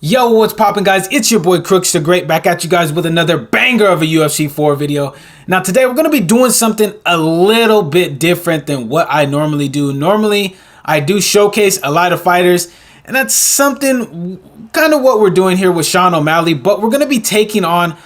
Yo, what's poppin', guys? It's your boy Crooks the Great, back at you guys with another banger of a UFC 4 video. Now today we're going to be doing something a little bit different than what I normally do. Normally I do showcase a lot of fighters, and that's something kind of what we're doing here with Sean O'Malley, but we're going to be taking on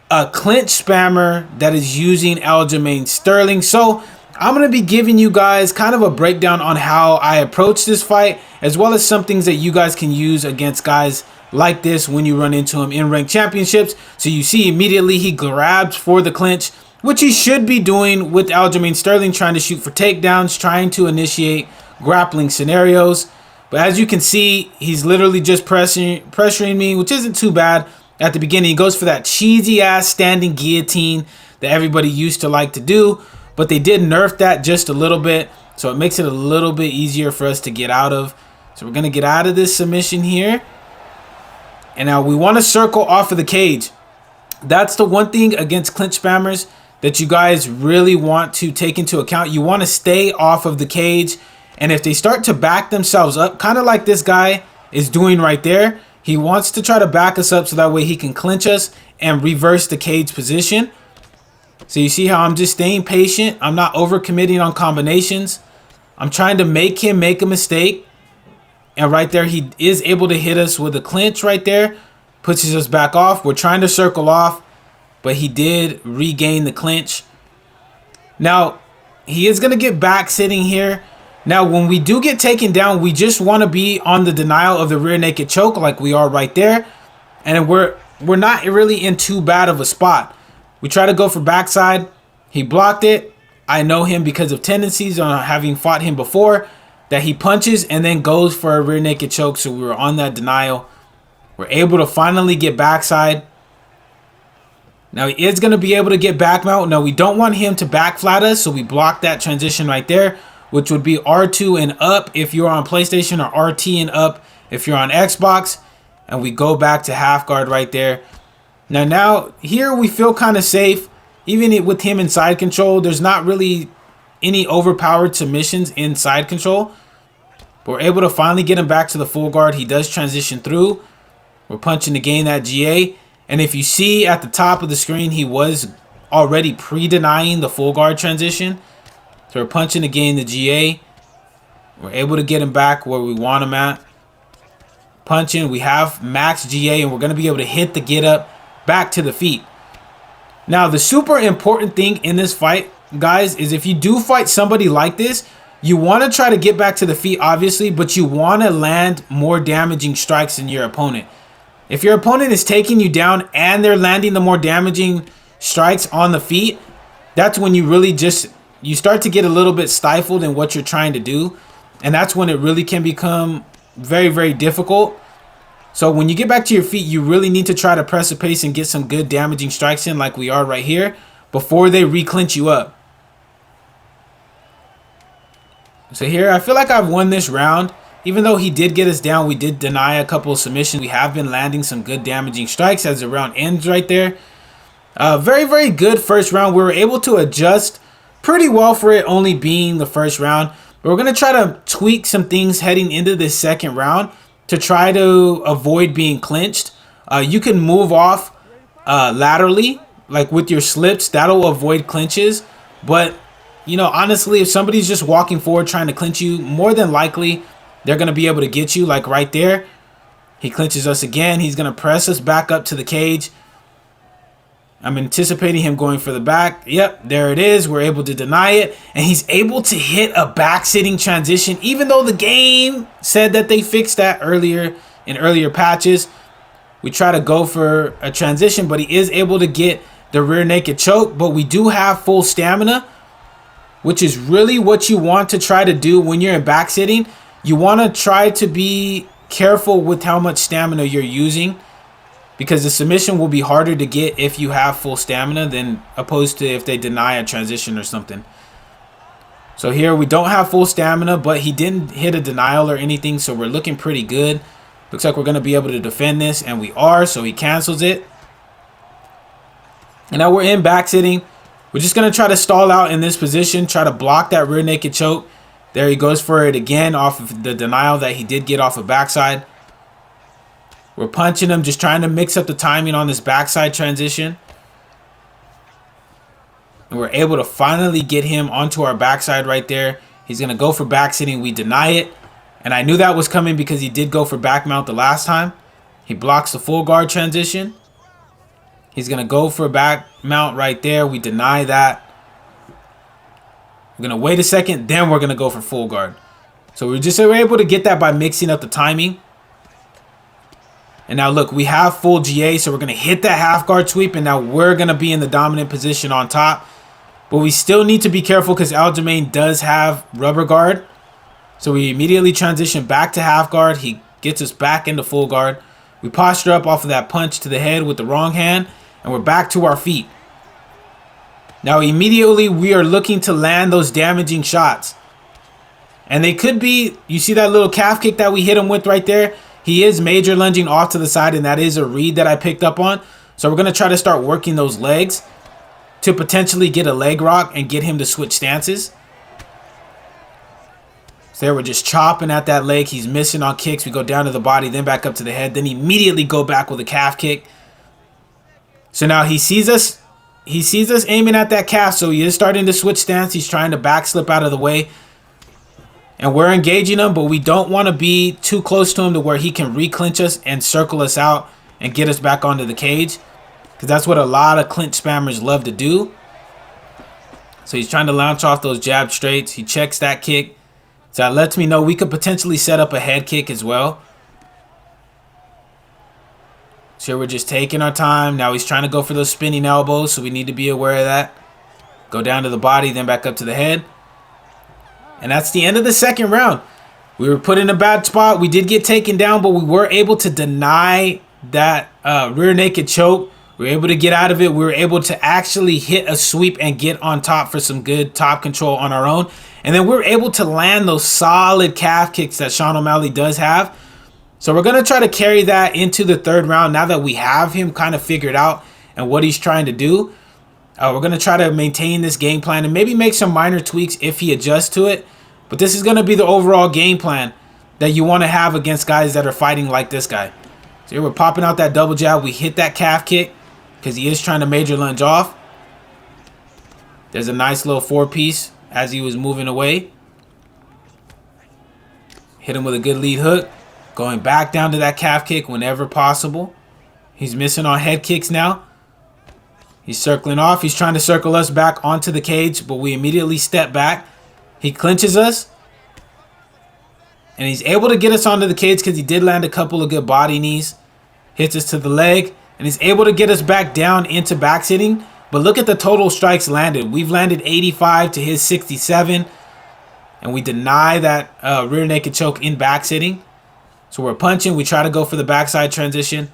a clinch spammer that is using Aljamain Sterling. So I'm going to be giving you guys kind of a breakdown on how I approach this fight, as well as some things that you guys can use against guys like this when you run into him in ranked championships. So you see immediately he grabs for the clinch, which he should be doing with Aljamain Sterling, trying to shoot for takedowns, trying to initiate grappling scenarios. But as you can see, he's literally just pressuring me, which isn't too bad. At the beginning, he goes for that cheesy ass standing guillotine that everybody used to like to do, but they did nerf that just a little bit, so it makes it a little bit easier for us to get out of. So we're going to get out of this submission here. And now we want to circle off of the cage. That's the one thing against clinch spammers that you guys really want to take into account. You want to stay off of the cage. And if they start to back themselves up, kind of like this guy is doing right there, he wants to try to back us up so that way he can clinch us and reverse the cage position. So you see how I'm just staying patient. I'm not overcommitting on combinations. I'm trying to make him make a mistake. And right there, he is able to hit us with a clinch right there. Pushes us back off. We're trying to circle off, but he did regain the clinch. Now, he is going to get back sitting here. Now, when we do get taken down, we just want to be on the denial of the rear naked choke like we are right there. And we're not really in too bad of a spot. We try to go for backside. He blocked it. I know him because of tendencies on having fought him before, that he punches and then goes for a rear naked choke. So we were on that denial. We're able to finally get backside. Now he is going to be able to get back mount. Now we don't want him to back flat us, so we block that transition right there, which would be R2 and up if you're on PlayStation, or RT and up if you're on Xbox. And we go back to half guard right there. Now here we feel kind of safe. Even with him in side control, there's not really any overpowered submissions in side control. But we're able to finally get him back to the full guard. He does transition through. We're punching to gain that GA. And if you see at the top of the screen, he was already pre-denying the full guard transition. So we're punching to gain the GA. We're able to get him back where we want him at. Punching. We have max GA, and we're going to be able to hit the get up back to the feet. Now, the super important thing in this fight, guys, is if you do fight somebody like this, you want to try to get back to the feet, obviously, but you want to land more damaging strikes than your opponent. If your opponent is taking you down and they're landing the more damaging strikes on the feet, that's when you really you start to get a little bit stifled in what you're trying to do. And that's when it really can become very, very difficult. So when you get back to your feet, you really need to try to press the pace and get some good damaging strikes in like we are right here before they re-clinch you up. So here, I feel like I've won this round. Even though he did get us down, we did deny a couple of submissions. We have been landing some good damaging strikes as the round ends right there. Very, very good first round. We were able to adjust pretty well for it only being the first round. But we're going to try to tweak some things heading into this second round to try to avoid being clinched. You can move off laterally, like with your slips. That'll avoid clinches. But you know, honestly, if somebody's just walking forward trying to clinch you, more than likely they're going to be able to get you, like right there. He clinches us again. He's going to press us back up to the cage. I'm anticipating him going for the back. Yep, there it is. We're able to deny it. And he's able to hit a back sitting transition, even though the game said that they fixed that earlier in earlier patches. We try to go for a transition, but he is able to get the rear naked choke. But we do have full stamina, which is really what you want to try to do when you're in back sitting. You want to try to be careful with how much stamina you're using, because the submission will be harder to get if you have full stamina than opposed to if they deny a transition or something. So here we don't have full stamina, but he didn't hit a denial or anything, so we're looking pretty good. Looks like we're going to be able to defend this, and we are, so he cancels it. And now we're in back sitting. We're just going to try to stall out in this position, try to block that rear naked choke. There he goes for it again off of the denial that he did get off of backside. We're punching him, just trying to mix up the timing on this backside transition. And we're able to finally get him onto our backside right there. He's going to go for back sitting. We deny it. And I knew that was coming because he did go for back mount the last time. He blocks the full guard transition. He's going to go for a back mount right there. We deny that. We're going to wait a second. Then we're going to go for full guard. So we're able to get that by mixing up the timing. And now look, we have full GA. So we're going to hit that half guard sweep. And now we're going to be in the dominant position on top. But we still need to be careful because Aljamain does have rubber guard. So we immediately transition back to half guard. He gets us back into full guard. We posture up off of that punch to the head with the wrong hand. And we're back to our feet. Now immediately we are looking to land those damaging shots. And they could be, you see that little calf kick that we hit him with right there? He is major lunging off to the side, and that is a read that I picked up on. So we're going to try to start working those legs to potentially get a leg rock and get him to switch stances. So there we're just chopping at that leg. He's missing on kicks. We go down to the body, then back up to the head, then immediately go back with a calf kick. So now he sees us. He sees us aiming at that calf, so he is starting to switch stance. He's trying to back slip out of the way. And we're engaging him, but we don't want to be too close to him to where he can re-clinch us and circle us out and get us back onto the cage. Because that's what a lot of clinch spammers love to do. So he's trying to launch off those jab straights. He checks that kick. So that lets me know we could potentially set up a head kick as well. So we're just taking our time. Now he's trying to go for those spinning elbows, so we need to be aware of that. Go down to the body, then back up to the head. And that's the end of the second round. We were put in a bad spot. We did get taken down, but we were able to deny that rear naked choke. We were able to get out of it. We were able to actually hit a sweep and get on top for some good top control on our own. And then we were able to land those solid calf kicks that Sean O'Malley does have. So we're going to try to carry that into the third round now that we have him kind of figured out and what he's trying to do. We're going to try to maintain this game plan and maybe make some minor tweaks if he adjusts to it. But this is going to be the overall game plan that you want to have against guys that are fighting like this guy. So here we're popping out that double jab. We hit that calf kick because he is trying to major lunge off. There's a nice little four-piece as he was moving away. Hit him with a good lead hook. Going back down to that calf kick whenever possible. He's missing on head kicks now. He's circling off. He's trying to circle us back onto the cage, but we immediately step back. He clinches us. And he's able to get us onto the cage because he did land a couple of good body knees. Hits us to the leg. And he's able to get us back down into back sitting. But look at the total strikes landed. We've landed 85 to his 67. And we deny that rear naked choke in back sitting. So we're punching. We try to go for the backside transition.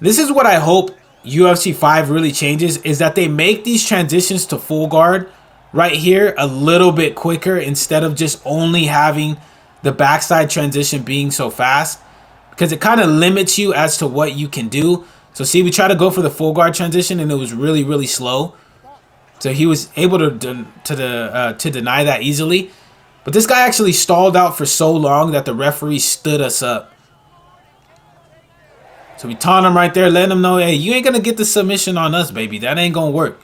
This is what I hope UFC 5 really changes, is that they make these transitions to full guard right here a little bit quicker instead of just only having the backside transition being so fast, because it kind of limits you as to what you can do. So see, we try to go for the full guard transition and it was really, really slow. So he was able to deny that easily. But this guy actually stalled out for so long that the referee stood us up. So we taunt him right there, letting him know, hey, you ain't going to get the submission on us, baby. That ain't going to work.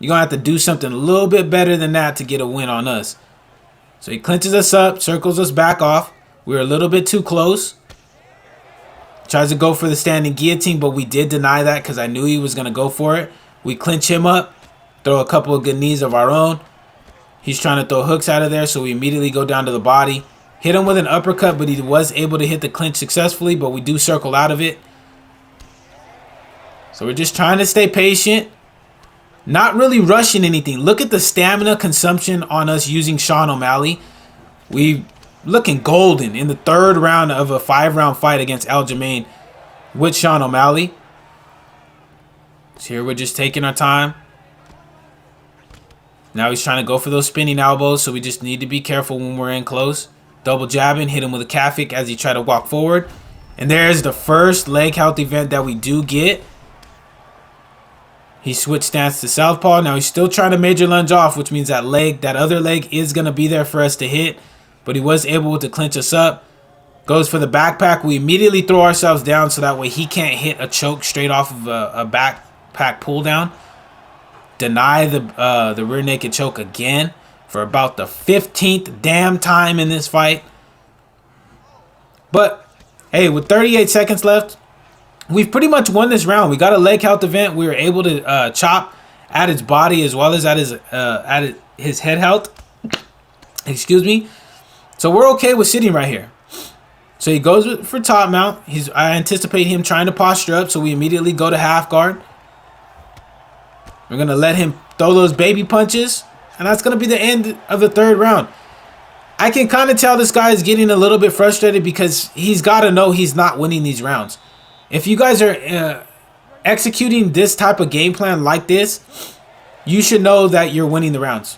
You're going to have to do something a little bit better than that to get a win on us. So he clinches us up, circles us back off. We were a little bit too close. Tries to go for the standing guillotine, but we did deny that because I knew he was going to go for it. We clinch him up, throw a couple of good knees of our own. He's trying to throw hooks out of there, so we immediately go down to the body. Hit him with an uppercut, but he was able to hit the clinch successfully, but we do circle out of it. So we're just trying to stay patient. Not really rushing anything. Look at the stamina consumption on us using Sean O'Malley. We looking golden in the third round of a 5-round fight against Aljamain with Sean O'Malley. So here we're just taking our time. Now he's trying to go for those spinning elbows, so we just need to be careful when we're in close. Double jabbing, hit him with a calf kick as he tried to walk forward. And there's the first leg health event that we do get. He switched stance to southpaw. Now he's still trying to major lunge off, which means that other leg is going to be there for us to hit. But he was able to clinch us up. Goes for the backpack. We immediately throw ourselves down so that way he can't hit a choke straight off of a backpack pull down. Deny the rear naked choke again for about the 15th damn time in this fight. But hey, with 38 seconds left, we've pretty much won this round. We got a leg health event. We were able to chop at his body as well as at his head health. Excuse me. So we're okay with sitting right here. So he goes for top mount. I anticipate him trying to posture up, so we immediately go to half guard. We're going to let him throw those baby punches, and that's going to be the end of the third round. I can kind of tell this guy is getting a little bit frustrated because he's got to know he's not winning these rounds. If you guys are executing this type of game plan like this, you should know that you're winning the rounds.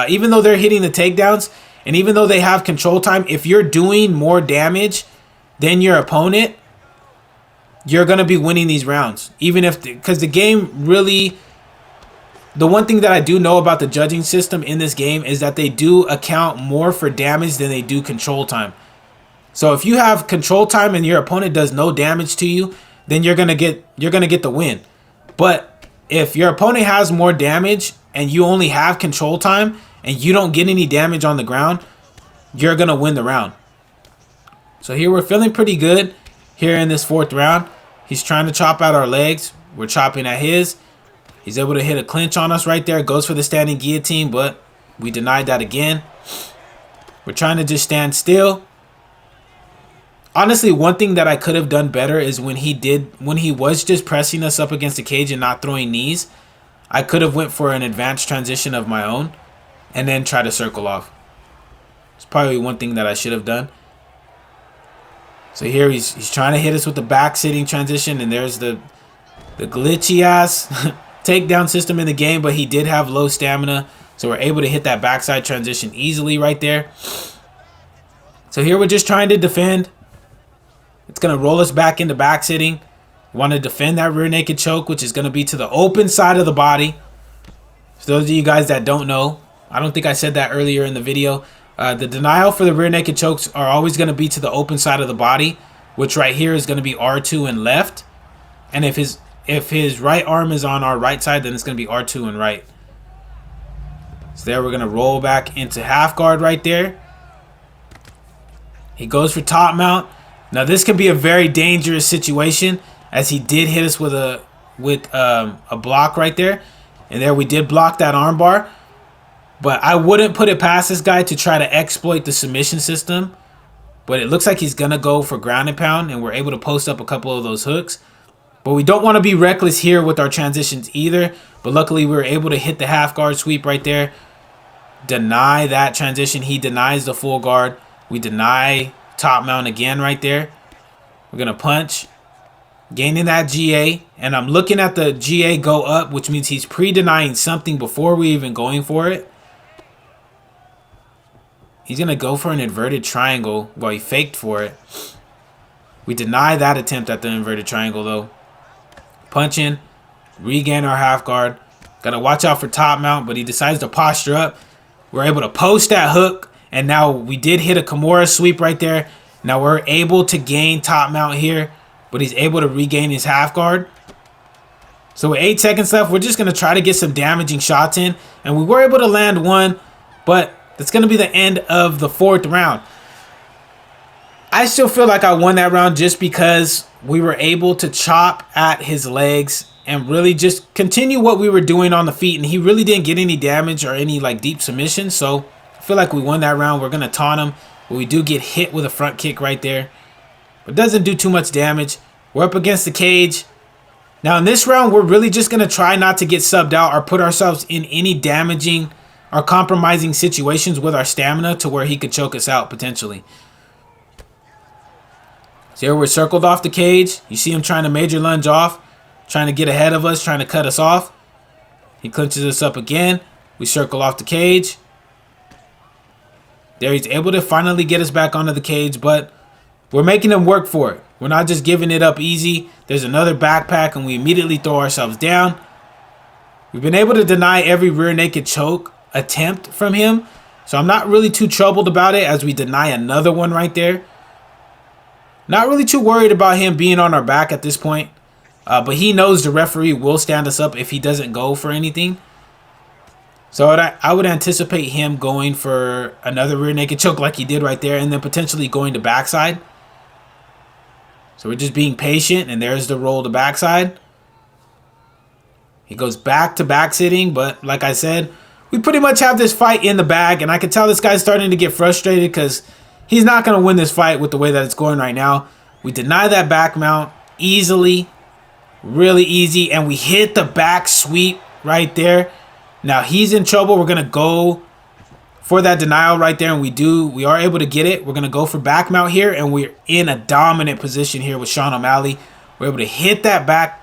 Even though they're hitting the takedowns, and even though they have control time, if you're doing more damage than your opponent, you're going to be winning these rounds. Even if, because the game really, the one thing that I do know about the judging system in this game is that they do account more for damage than they do control time. So if you have control time and your opponent does no damage to you, then you're gonna get the win. But if your opponent has more damage and you only have control time and you don't get any damage on the ground, you're gonna win the round. So here we're feeling pretty good here in this fourth round. He's trying to chop out our legs. We're chopping at his. He's able to hit a clinch on us right there. Goes for the standing guillotine, but we denied that again. We're trying to just stand still. Honestly, one thing that I could have done better is when he was just pressing us up against the cage and not throwing knees, I could have went for an advanced transition of my own and then try to circle off. It's probably one thing that I should have done. So here he's trying to hit us with the back sitting transition, and there's the glitchy ass takedown system in the game, but he did have low stamina, so we're able to hit that backside transition easily right there. So here we're just trying to defend. It's going to roll us back into back sitting. We want to defend that rear naked choke, which is going to be to the open side of the body. For those of you guys that don't know, I don't think I said that earlier in the video. The denial for the rear naked chokes are always going to be to the open side of the body, which right here is going to be R2 and left. And if his right arm is on our right side, then it's going to be R2 and right. So there we're going to roll back into half guard right there. He goes for top mount. Now this can be a very dangerous situation, as he did hit us with a block right there. And there we did block that armbar. But I wouldn't put it past this guy to try to exploit the submission system. But it looks like he's going to go for ground and pound, and we're able to post up a couple of those hooks. But we don't want to be reckless here with our transitions either. But luckily we were able to hit the half guard sweep right there. Deny that transition. He denies the full guard. We deny top mount again right there. We're going to punch. Gaining that GA. And I'm looking at the GA go up, which means he's pre-denying something before we even going for it. He's going to go for an inverted triangle. Well, he faked for it. We deny that attempt at the inverted triangle, though. Punching. Regain our half guard. Got to watch out for top mount, but he decides to posture up. We're able to post that hook. And now we did hit a Kimura sweep right there. Now we're able to gain top mount here, but he's able to regain his half guard. So with 8 seconds left, we're just going to try to get some damaging shots in. And we were able to land one, but that's going to be the end of the fourth round. I still feel like I won that round just because we were able to chop at his legs and really just continue what we were doing on the feet. And he really didn't get any damage or any like deep submission. So I feel like we won that round. We're going to taunt him, but we do get hit with a front kick right there. But doesn't do too much damage. We're up against the cage. Now in this round, we're really just going to try not to get subbed out or put ourselves in any damaging or compromising situations with our stamina to where he could choke us out potentially. So here we're circled off the cage. You see him trying to major lunge off, trying to get ahead of us, trying to cut us off. He clinches us up again. We circle off the cage. There he's able to finally get us back onto the cage, but we're making him work for it. We're not just giving it up easy. There's another backpack, and we immediately throw ourselves down. We've been able to deny every rear naked choke attempt from him, so I'm not really too troubled about it as we deny another one right there. Not really too worried about him being on our back at this point. But he knows the referee will stand us up if he doesn't go for anything. So I would anticipate him going for another rear naked choke like he did right there, and then potentially going to backside. So we're just being patient, and there's the roll to backside. He goes back to back sitting, but like I said, we pretty much have this fight in the bag, and I can tell this guy's starting to get frustrated because he's not going to win this fight with the way that it's going right now. We deny that back mount easily, really easy, and we hit the back sweep right there. Now he's in trouble. We're going to go for that denial right there, and we are able to get it. We're going to go for back mount here, and we're in a dominant position here with Sean O'Malley. We're able to hit that back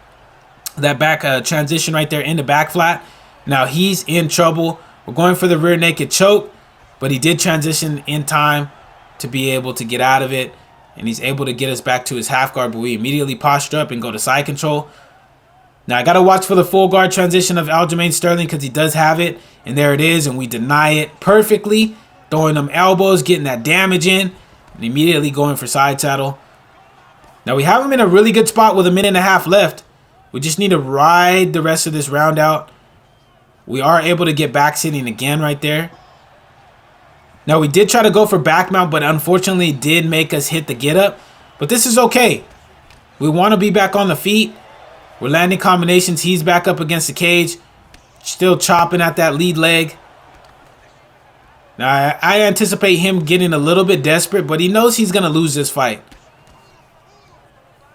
transition right there into back flat. Now he's in trouble. We're going for the rear naked choke, but he did transition in time to be able to get out of it, and he's able to get us back to his half guard, but we immediately posture up and go to side control. Now I got to watch for the full guard transition of Aljamain Sterling because he does have it, and there it is, and we deny it perfectly, throwing them elbows, getting that damage in, and immediately going for side saddle. Now we have him in a really good spot with 1.5 minutes left. We just need to ride the rest of this round out. We are able to get back sitting again right there. Now we did try to go for back mount, but unfortunately did make us hit the get up. But this is okay. We want to be back on the feet. We're landing combinations. He's back up against the cage. Still chopping at that lead leg. Now I anticipate him getting a little bit desperate, but he knows he's going to lose this fight.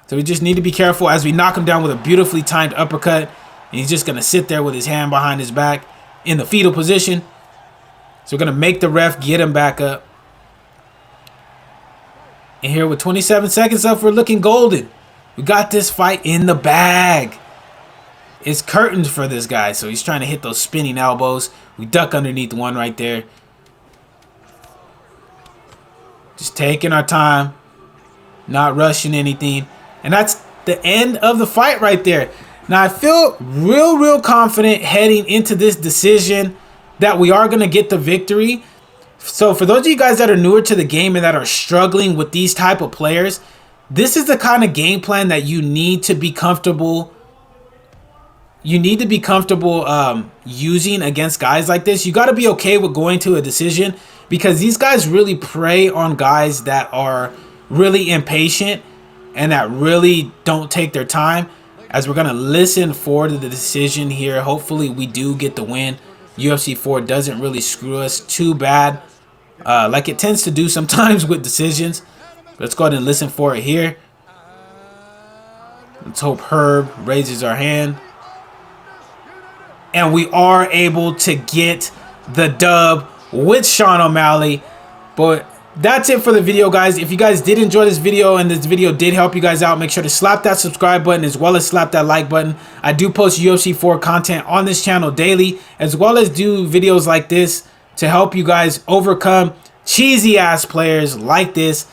So we just need to be careful as we knock him down with a beautifully timed uppercut. And he's just going to sit there with his hand behind his back in the fetal position. So we're going to make the ref get him back up. And here with 27 seconds left, we're looking golden. We got this fight in the bag. It's curtains for this guy. So he's trying to hit those spinning elbows. We duck underneath one right there. Just taking our time. Not rushing anything. And that's the end of the fight right there. Now I feel real confident heading into this decision that we are going to get the victory. So for those of you guys that are newer to the game and that are struggling with these type of players, this is the kind of game plan that you need to be comfortable. You need to be comfortable using against guys like this. You got to be okay with going to a decision because these guys really prey on guys that are really impatient and that really don't take their time. As we're going to listen for the decision here. Hopefully we do get the win. UFC 4 doesn't really screw us too bad, like it tends to do sometimes with decisions. Let's go ahead and listen for it here. Let's hope Herb raises our hand. And we are able to get the dub with Sean O'Malley. But that's it for the video, guys. If you guys did enjoy this video and this video did help you guys out, make sure to slap that subscribe button as well as slap that like button. I do post UFC 4 content on this channel daily, as well as do videos like this to help you guys overcome cheesy ass players like this.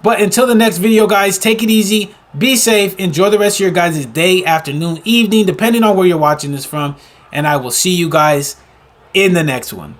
But until the next video, guys, take it easy, be safe, enjoy the rest of your guys' day, afternoon, evening, depending on where you're watching this from. And I will see you guys in the next one.